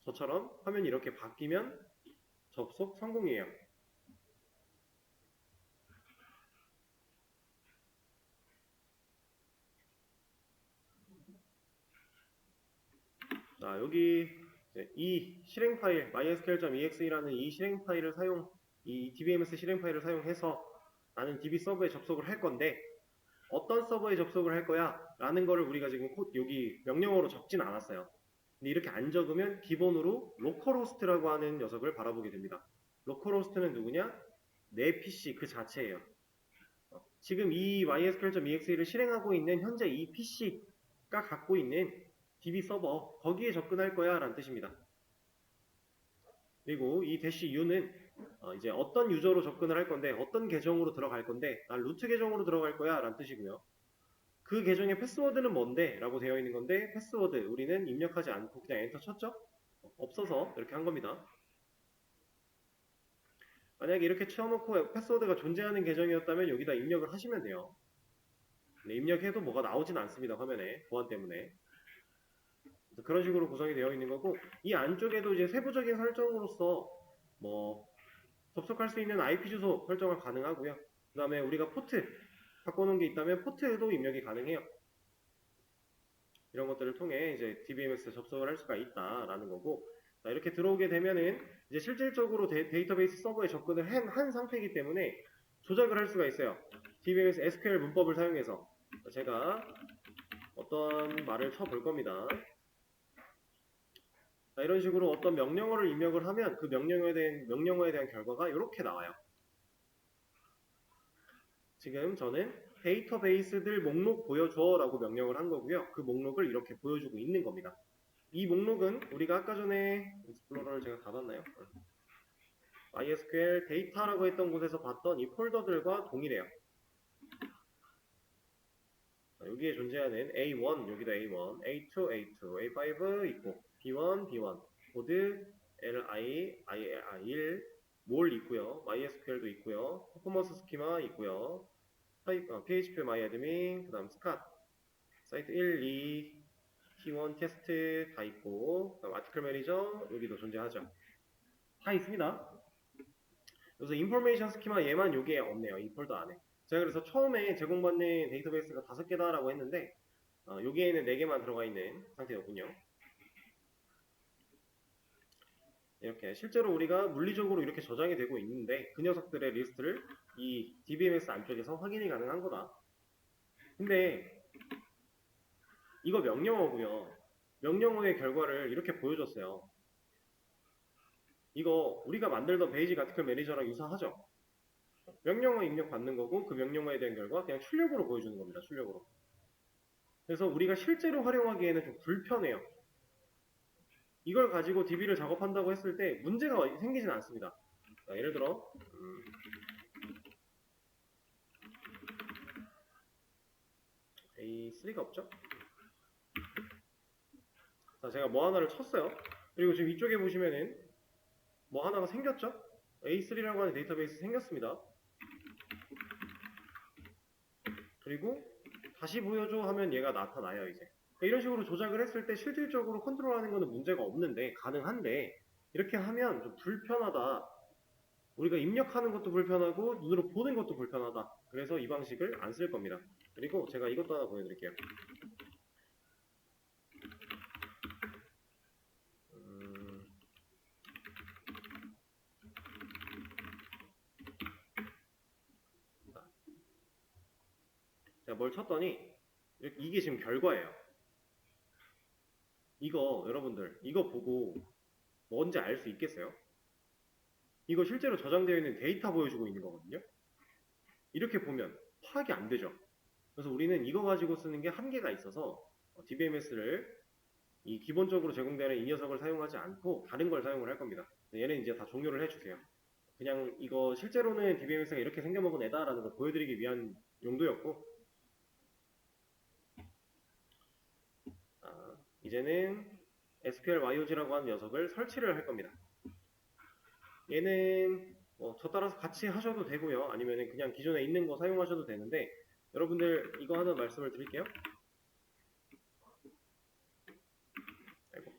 Speaker 1: 저처럼 화면이 이렇게 바뀌면 접속 성공이에요. 자, 여기 이 실행 파일 mysql.exe라는 이 실행 파일을 이 dbms 실행 파일을 사용해서 나는 db 서버에 접속을 할 건데 어떤 서버에 접속을 할 거야 라는 거를 우리가 지금 여기 명령어로 적진 않았어요. 근데 이렇게 안 적으면 기본으로 로컬호스트라고 하는 녀석을 바라보게 됩니다. 로컬호스트는 누구냐? 내 PC 그 자체예요. 지금 이 mysql.exe를 실행하고 있는 현재 이 PC가 갖고 있는 DB 서버 거기에 접근할 거야 라는 뜻입니다. 그리고 이 -u는 이제 어떤 유저로 접근을 할 건데 어떤 계정으로 들어갈 건데 난 루트 계정으로 들어갈 거야 라는 뜻이고요. 그 계정의 패스워드는 뭔데? 라고 되어 있는 건데 패스워드 우리는 입력하지 않고 그냥 엔터 쳤죠? 없어서 이렇게 한 겁니다. 만약에 이렇게 쳐놓고 패스워드가 존재하는 계정이었다면 여기다 입력을 하시면 돼요. 네, 입력해도 뭐가 나오진 않습니다. 화면에 보안 때문에. 그런 식으로 구성이 되어 있는 거고 이 안쪽에도 이제 세부적인 설정으로서 뭐 접속할 수 있는 IP 주소 설정을 가능하고요. 그 다음에 우리가 포트 바꿔놓은 게 있다면 포트도 입력이 가능해요. 이런 것들을 통해 이제 DBMS 접속을 할 수가 있다라는 거고 자, 이렇게 들어오게 되면은 이제 실질적으로 데이터베이스 서버에 접근을 한 상태이기 때문에 조작을 할 수가 있어요. DBMS SQL 문법을 사용해서 제가 어떤 말을 쳐볼 겁니다. 자, 이런 식으로 어떤 명령어를 입력을 하면 그 명령어에 대한 결과가 이렇게 나와요. 지금 저는 데이터베이스들 목록 보여줘 라고 명령을 한 거고요. 그 목록을 이렇게 보여주고 있는 겁니다. 이 목록은 우리가 아까 전에 익스플로러를 제가 닫았나요? MySQL 데이터라고 했던 곳에서 봤던 이 폴더들과 동일해요. 여기에 존재하는 A1, 여기도 A1, A2, A2, A5 있고 B1, B1, 코드 LI, IL, 몰 있고요. MySQL도 있고요. 퍼포먼스 스키마 있고요. PHP MyAdmin, 그 다음 스캇, 사이트 1, 2, T1 테스트 다 있고 그 다음 아티클 매니저 여기도 존재하죠. 다 있습니다. 그래서 인포메이션 스키마 얘만 여기에 없네요. 이 폴더 안에. 제가 그래서 처음에 제공받는 데이터베이스가 5개다 라고 했는데 여기에는 4개만 들어가 있는 상태였군요. 이렇게 실제로 우리가 물리적으로 이렇게 저장이 되고 있는데 그 녀석들의 리스트를 이 DBMS 안쪽에서 확인이 가능한 거다. 근데 이거 명령어고요. 명령어의 결과를 이렇게 보여줬어요. 이거 우리가 만들던 베이직 아티클 매니저랑 유사하죠? 명령어 입력 받는 거고 그 명령어에 대한 결과 그냥 출력으로 보여주는 겁니다. 출력으로. 그래서 우리가 실제로 활용하기에는 좀 불편해요. 이걸 가지고 DB를 작업한다고 했을 때 문제가 생기진 않습니다. 자, 예를 들어 A3가 없죠? 자, 제가 뭐 하나를 쳤어요. 그리고 지금 이쪽에 보시면은 뭐 하나가 생겼죠? A3라고 하는 데이터베이스 생겼습니다. 그리고 다시 보여줘 하면 얘가 나타나요, 이제. 이런 식으로 조작을 했을 때 실질적으로 컨트롤하는 거는 문제가 없는데, 가능한데, 이렇게 하면 좀 불편하다. 우리가 입력하는 것도 불편하고, 눈으로 보는 것도 불편하다. 그래서 이 방식을 안 쓸 겁니다. 그리고 제가 이것도 하나 보여드릴게요. 제가 뭘 쳤더니, 이게 지금 결과예요. 이거, 여러분들, 이거 보고 뭔지 알 수 있겠어요? 이거 실제로 저장되어 있는 데이터 보여주고 있는 거거든요. 이렇게 보면 파악이 안 되죠. 그래서 우리는 이거 가지고 쓰는 게 한계가 있어서 DBMS를 이 기본적으로 제공되는 이 녀석을 사용하지 않고 다른 걸 사용을 할 겁니다. 얘는 이제 다 종료를 해주세요. 그냥 이거 실제로는 DBMS가 이렇게 생겨먹은 애다라는 걸 보여드리기 위한 용도였고, 이제는 SQL YOG라고 하는 녀석을 설치를 할 겁니다. 얘는 저 따라서 같이 하셔도 되고요. 아니면 그냥 기존에 있는 거 사용하셔도 되는데, 여러분들 이거 하나 말씀을 드릴게요. 아이고.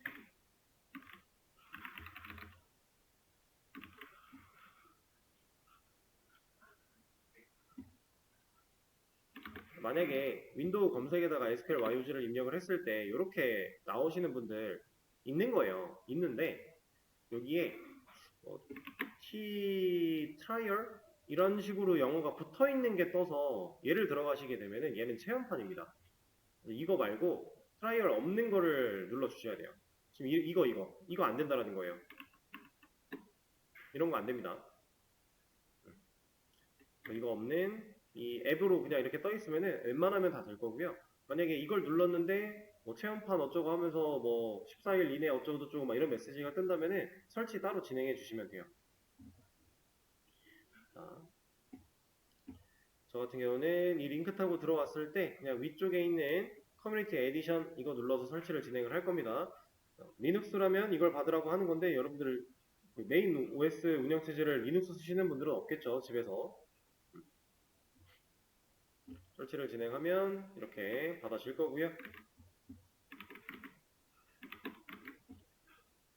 Speaker 1: 만약에 윈도우 검색에다가 SQL YOG를 입력을 했을 때 이렇게 나오시는 분들 있는 거예요. 있는데 여기에 T 트라이얼 이런 식으로 영어가 붙어 있는 게 떠서 얘를 들어가시게 되면은 얘는 체험판입니다. 이거 말고 트라이얼 없는 거를 눌러 주셔야 돼요. 지금 이거 안 된다라는 거예요. 이런 거 안 됩니다. 이거 없는 이 앱으로 그냥 이렇게 떠 있으면은 웬만하면 다 될 거고요. 만약에 이걸 눌렀는데 뭐 체험판 어쩌고 하면서 뭐 14일 이내 어쩌고 저쩌고 막 이런 메시지가 뜬다면은 설치 따로 진행해 주시면 돼요. 자, 저 같은 경우는 이 링크 타고 들어왔을 때 그냥 위쪽에 있는 커뮤니티 에디션 이거 눌러서 설치를 진행을 할 겁니다. 리눅스라면 이걸 받으라고 하는 건데 여러분들 메인 OS 운영체제를 리눅스 쓰시는 분들은 없겠죠, 집에서. 설치를 진행하면 이렇게 받아질 거고요.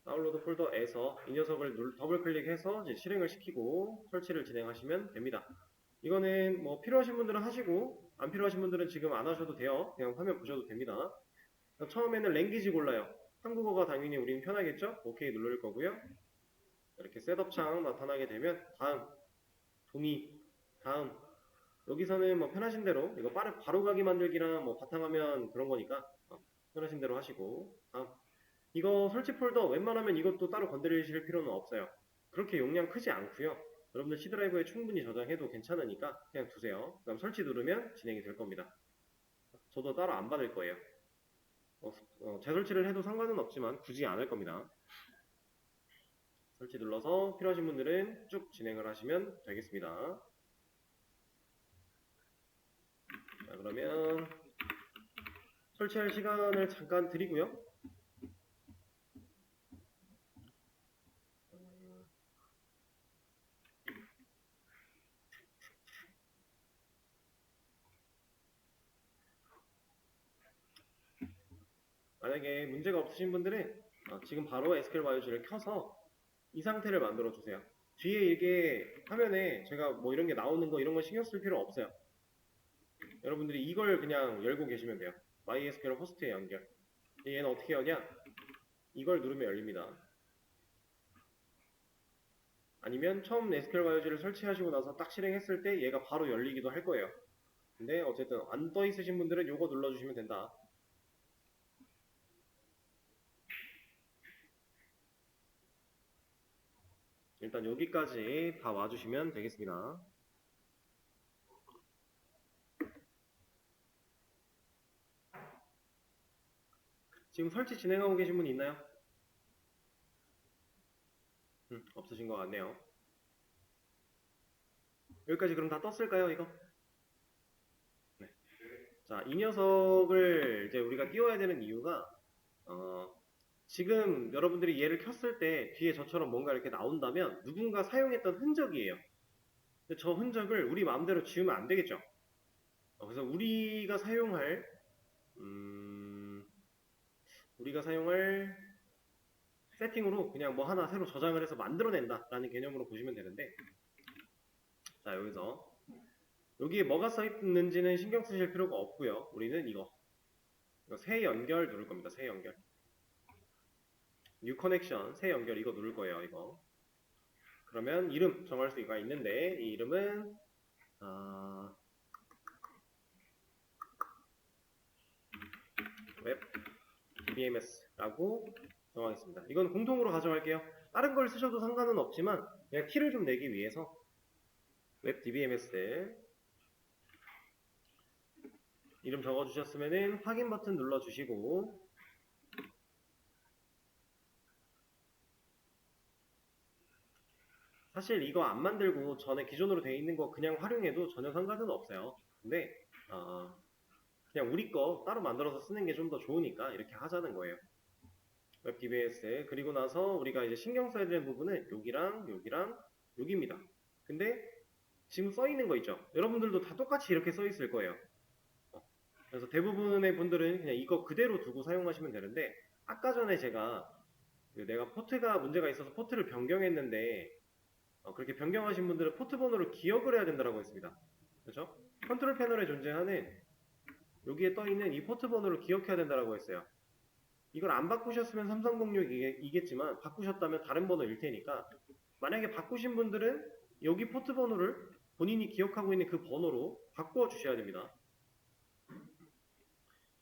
Speaker 1: 다운로드 폴더에서 이 녀석을 더블 클릭해서 이제 실행을 시키고 설치를 진행하시면 됩니다. 이거는 뭐 필요하신 분들은 하시고 안 필요하신 분들은 지금 안 하셔도 돼요. 그냥 화면 보셔도 됩니다. 처음에는 랭귀지 골라요. 한국어가 당연히 우리는 편하겠죠? 오케이 누를 거고요. 이렇게 셋업 창 나타나게 되면 다음, 동의, 다음. 여기서는 뭐 편하신 대로 이거 바로 가기 만들기랑 뭐 바탕화면 그런 거니까 편하신 대로 하시고 다음. 이거 설치 폴더 웬만하면 이것도 따로 건드리실 필요는 없어요. 그렇게 용량 크지 않고요. 여러분들 C 드라이브에 충분히 저장해도 괜찮으니까 그냥 두세요. 그다음 설치 누르면 진행이 될 겁니다. 저도 따로 안 받을 거예요. 재설치를 해도 상관은 없지만 굳이 안 할 겁니다. 설치 눌러서 필요하신 분들은 쭉 진행을 하시면 되겠습니다. 자, 그러면 설치할 시간을 잠깐 드리고요. 만약에 문제가 없으신 분들은 지금 바로 SQL 바이오지를 켜서 이 상태를 만들어 주세요. 뒤에 이게 화면에 제가 뭐 이런 게 나오는 거 이런 거 신경 쓸 필요 없어요. 여러분들이 이걸 그냥 열고 계시면 돼요. MySQL 호스트에 연결. 얘는 어떻게 하냐? 이걸 누르면 열립니다. 아니면 처음 SQL 바이오지를 설치하시고 나서 딱 실행했을 때 얘가 바로 열리기도 할 거예요. 근데 어쨌든 안 떠 있으신 분들은 요거 눌러주시면 된다. 일단 여기까지 다 와주시면 되겠습니다. 지금 설치 진행하고 계신 분 있나요? 없으신 것 같네요. 여기까지 그럼 다 떴을까요, 이거? 네. 자, 이 녀석을 이제 우리가 띄워야 되는 이유가, 지금 여러분들이 얘를 켰을 때 뒤에 저처럼 뭔가 이렇게 나온다면 누군가 사용했던 흔적이에요. 근데 저 흔적을 우리 마음대로 지우면 안 되겠죠? 그래서 우리가 사용할 세팅으로 그냥 뭐 하나 새로 저장을 해서 만들어낸다 라는 개념으로 보시면 되는데, 자, 여기에 뭐가 써있는지는 신경 쓰실 필요가 없고요. 우리는 이거 새 연결 누를 겁니다. 새 연결, New Connection, 새 연결 이거 누를 거예요. 이거. 그러면 이름 정할 수가 있는데, 이 이름은 웹 DBMS라고 정하겠습니다. 이건 공통으로 가져갈게요. 다른 걸 쓰셔도 상관은 없지만 그냥 티를 좀 내기 위해서 웹 DBMS 이름 적어주셨으면 확인 버튼 눌러주시고, 사실 이거 안 만들고 전에 기존으로 되어 있는 거 그냥 활용해도 전혀 상관은 없어요. 근데 그냥 우리 거 따로 만들어서 쓰는 게 좀 더 좋으니까 이렇게 하자는 거예요. 웹 DBS. 그리고 나서 우리가 이제 신경 써야 되는 부분은 여기랑 여기랑 여기입니다. 근데 지금 써 있는 거 있죠? 여러분들도 다 똑같이 이렇게 써 있을 거예요. 그래서 대부분의 분들은 그냥 이거 그대로 두고 사용하시면 되는데, 아까 전에 내가 포트가 문제가 있어서 포트를 변경했는데, 그렇게 변경하신 분들은 포트 번호를 기억을 해야 된다고 했습니다. 그렇죠? 컨트롤 패널에 존재하는 여기에 떠 있는 이 포트 번호를 기억해야 된다고 했어요. 이걸 안 바꾸셨으면 3306이겠지만 바꾸셨다면 다른 번호일 테니까, 만약에 바꾸신 분들은 여기 포트 번호를 본인이 기억하고 있는 그 번호로 바꾸어 주셔야 됩니다.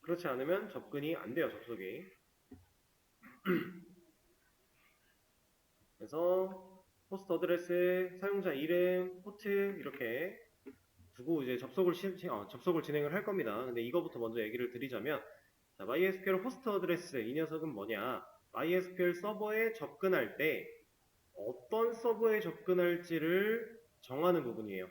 Speaker 1: 그렇지 않으면 접근이 안 돼요, 접속이. 그래서 호스트 어드레스, 사용자 이름, 포트 이렇게 두고 이제 접속을 진행을 할 겁니다. 근데 이거부터 먼저 얘기를 드리자면, 자, MySQL 호스트 어드레스, 이 녀석은 뭐냐? MySQL 서버에 접근할 때 어떤 서버에 접근할지를 정하는 부분이에요.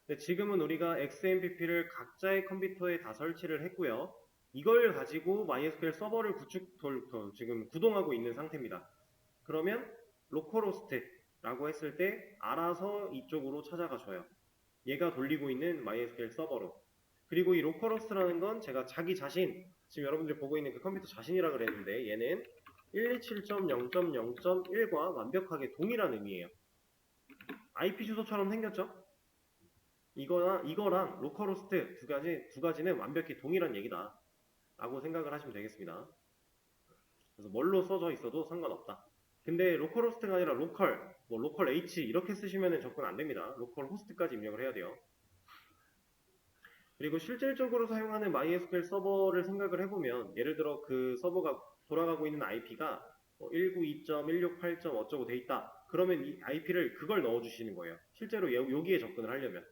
Speaker 1: 근데 지금은 우리가 XMPP를 각자의 컴퓨터에 다 설치를 했고요. 이걸 가지고 MySQL 서버를 지금 구동하고 있는 상태입니다. 그러면 로컬호스트라고 했을 때 알아서 이쪽으로 찾아가 줘요. 얘가 돌리고 있는 MySQL 서버로. 그리고 이 로컬호스트라는 건 제가 자기 자신, 지금 여러분들이 보고 있는 그 컴퓨터 자신이라 그랬는데, 얘는 127.0.0.1과 완벽하게 동일한 의미예요. IP 주소처럼 생겼죠? 이거랑 로컬호스트 두 가지는 완벽히 동일한 얘기다 라고 생각을 하시면 되겠습니다. 그래서 뭘로 써져 있어도 상관없다. 근데 로컬호스트가 아니라 로컬 H 이렇게 쓰시면 접근 안 됩니다. 로컬호스트까지 입력을 해야 돼요. 그리고 실질적으로 사용하는 MySQL 서버를 생각을 해보면, 예를 들어 그 서버가 돌아가고 있는 IP가 192.168. 어쩌고 돼 있다. 그러면 이 IP를 그걸 넣어주시는 거예요. 실제로 여기에 접근을 하려면.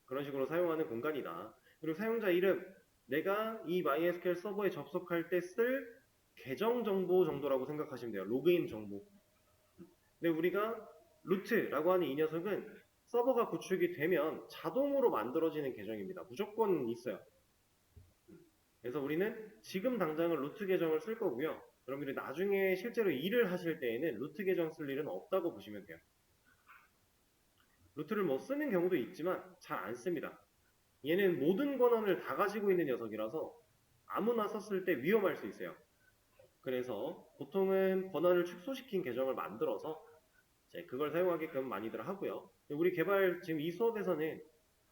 Speaker 1: 그런 식으로 사용하는 공간이다. 그리고 사용자 이름, 내가 이 MySQL 서버에 접속할 때 쓸 계정 정보 정도라고 생각하시면 돼요. 로그인 정보. 근데 우리가 루트라고 하는 이 녀석은 서버가 구축이 되면 자동으로 만들어지는 계정입니다. 무조건 있어요. 그래서 우리는 지금 당장은 루트 계정을 쓸 거고요. 여러분들이 나중에 실제로 일을 하실 때에는 루트 계정 쓸 일은 없다고 보시면 돼요. 루트를 뭐 쓰는 경우도 있지만 잘 안 씁니다. 얘는 모든 권한을 다 가지고 있는 녀석이라서 아무나 썼을 때 위험할 수 있어요. 그래서 보통은 권한을 축소시킨 계정을 만들어서 그걸 사용하게끔 많이들 하고요. 우리 지금 이 수업에서는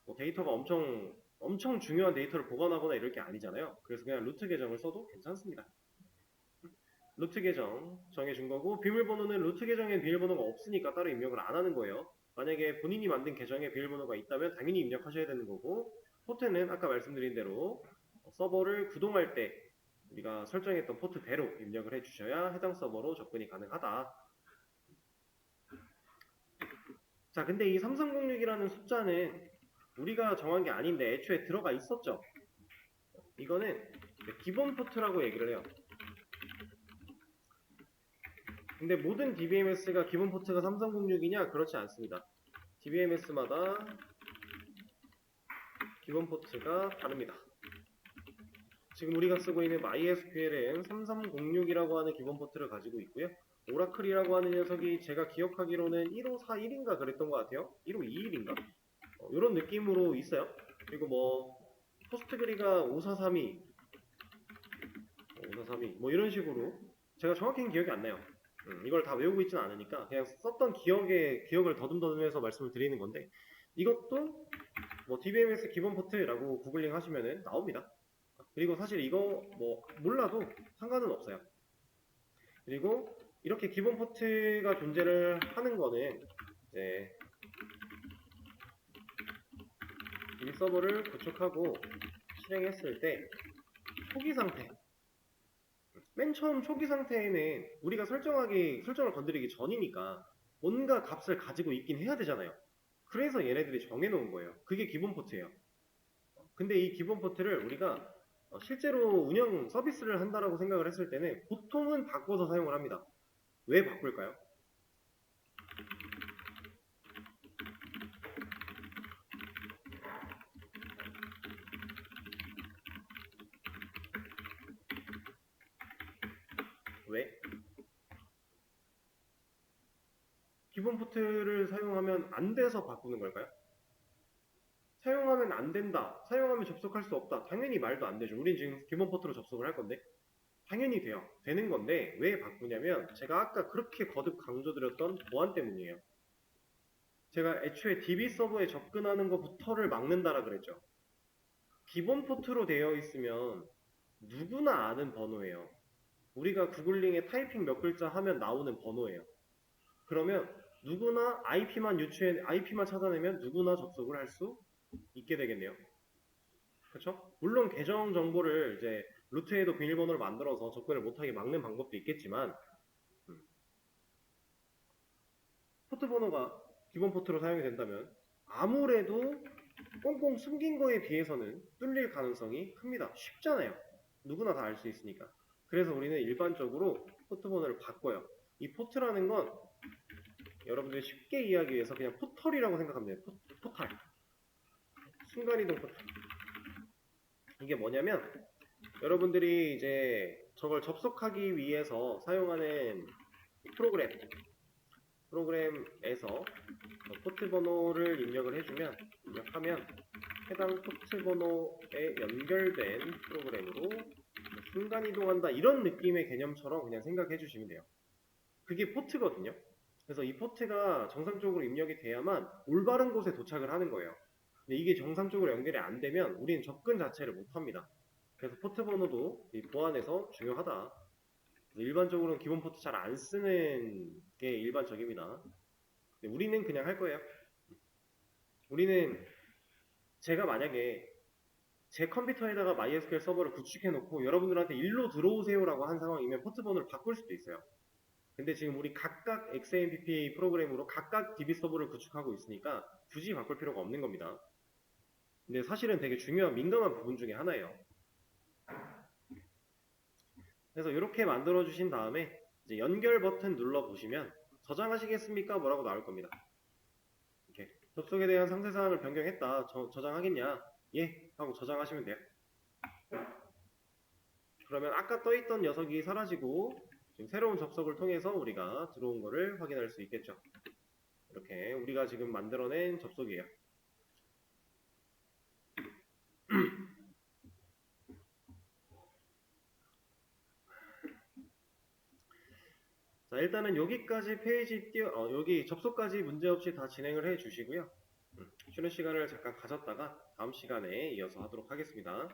Speaker 1: 뭐 데이터가 엄청 중요한 데이터를 보관하거나 이럴 게 아니잖아요. 그래서 그냥 루트 계정을 써도 괜찮습니다. 루트 계정 정해준 거고, 비밀번호는 루트 계정엔 비밀번호가 없으니까 따로 입력을 안 하는 거예요. 만약에 본인이 만든 계정에 비밀번호가 있다면 당연히 입력하셔야 되는 거고, 포트는 아까 말씀드린 대로 서버를 구동할 때 우리가 설정했던 포트대로 입력을 해주셔야 해당 서버로 접근이 가능하다. 자, 근데 이 3306이라는 숫자는 우리가 정한 게 아닌데 애초에 들어가 있었죠. 이거는 기본 포트라고 얘기를 해요. 근데 모든 DBMS가 기본 포트가 3306이냐? 그렇지 않습니다. DBMS마다 기본 포트가 다릅니다. 지금 우리가 쓰고 있는 MySQL은 3306이라고 하는 기본 포트를 가지고 있고요. 오라클이라고 하는 녀석이 제가 기억하기로는 1541인가 그랬던 것 같아요. 1521인가? 이런 느낌으로 있어요. 그리고 뭐 포스트그리가 5432, 5432 뭐 이런 식으로 제가 정확히는 기억이 안 나요. 이걸 다 외우고 있지는 않으니까 그냥 썼던 기억을 더듬더듬해서 말씀을 드리는 건데, 이것도 뭐 DBMS 기본 포트라고 구글링 하시면은 나옵니다. 그리고 사실 이거 뭐 몰라도 상관은 없어요. 그리고 이렇게 기본 포트가 존재를 하는 거는 이제 이 서버를 구축하고 실행했을 때 초기 상태, 맨 처음 초기 상태에는 우리가 설정을 건드리기 전이니까 뭔가 값을 가지고 있긴 해야 되잖아요. 그래서 얘네들이 정해놓은 거예요. 그게 기본 포트예요. 근데 이 기본 포트를 우리가 실제로 운영 서비스를 한다라고 생각을 했을 때는 보통은 바꿔서 사용을 합니다. 왜 바꿀까요? 왜? 기본 포트를 사용하면 안 돼서 바꾸는 걸까요? 사용하면 안 된다, 사용하면 접속할 수 없다, 당연히 말도 안 되죠. 우린 지금 기본 포트로 접속을 할 건데 당연히 돼요. 되는 건데 왜 바꾸냐면 제가 아까 그렇게 거듭 강조드렸던 보안 때문이에요. 제가 애초에 DB 서버에 접근하는 것부터를 막는다라 그랬죠. 기본 포트로 되어 있으면 누구나 아는 번호예요. 우리가 구글링에 타이핑 몇 글자 하면 나오는 번호예요. 그러면 누구나 IP만 찾아내면 누구나 접속을 할 수 있게 되겠네요. 그렇죠? 물론 계정 정보를 이제 루트에도 비밀번호를 만들어서 접근을 못하게 막는 방법도 있겠지만, 포트 번호가 기본 포트로 사용이 된다면 아무래도 꽁꽁 숨긴 거에 비해서는 뚫릴 가능성이 큽니다. 쉽잖아요. 누구나 다 알 수 있으니까. 그래서 우리는 일반적으로 포트 번호를 바꿔요. 이 포트라는 건 여러분들이 쉽게 이해하기 위해서 그냥 포털이라고 생각하면 돼요. 포탈. 순간이동 포탈. 이게 뭐냐면 여러분들이 이제 저걸 접속하기 위해서 사용하는 프로그램에서 포트 번호를 입력하면 해당 포트 번호에 연결된 프로그램으로 순간이동한다, 이런 느낌의 개념처럼 그냥 생각해 주시면 돼요. 그게 포트거든요. 그래서 이 포트가 정상적으로 입력이 돼야만 올바른 곳에 도착을 하는 거예요. 근데 이게 정상적으로 연결이 안 되면 우리는 접근 자체를 못 합니다. 그래서 포트 번호도 이 보안에서 중요하다. 일반적으로는 기본 포트 잘 안 쓰는 게 일반적입니다. 근데 우리는 그냥 할 거예요. 우리는 제가 만약에 제 컴퓨터에다가 MySQL 서버를 구축해 놓고 여러분들한테 일로 들어오세요라고 한 상황이면 포트 번호를 바꿀 수도 있어요. 근데 지금 우리 각각 XAMPP 프로그램으로 각각 DB 서버를 구축하고 있으니까 굳이 바꿀 필요가 없는 겁니다. 근데 사실은 되게 중요한 민감한 부분 중에 하나예요. 그래서 이렇게 만들어 주신 다음에 이제 연결 버튼 눌러 보시면 저장하시겠습니까? 뭐라고 나올 겁니다. 이렇게 접속에 대한 상세사항을 변경했다. 저장하겠냐? 예 하고 저장하시면 돼요. 그러면 아까 떠있던 녀석이 사라지고 지금 새로운 접속을 통해서 우리가 들어온 거를 확인할 수 있겠죠. 이렇게 우리가 지금 만들어낸 접속이에요. 자, 일단은 여기까지 여기 접속까지 문제없이 다 진행을 해 주시고요. 쉬는 시간을 잠깐 가졌다가 다음 시간에 이어서 하도록 하겠습니다.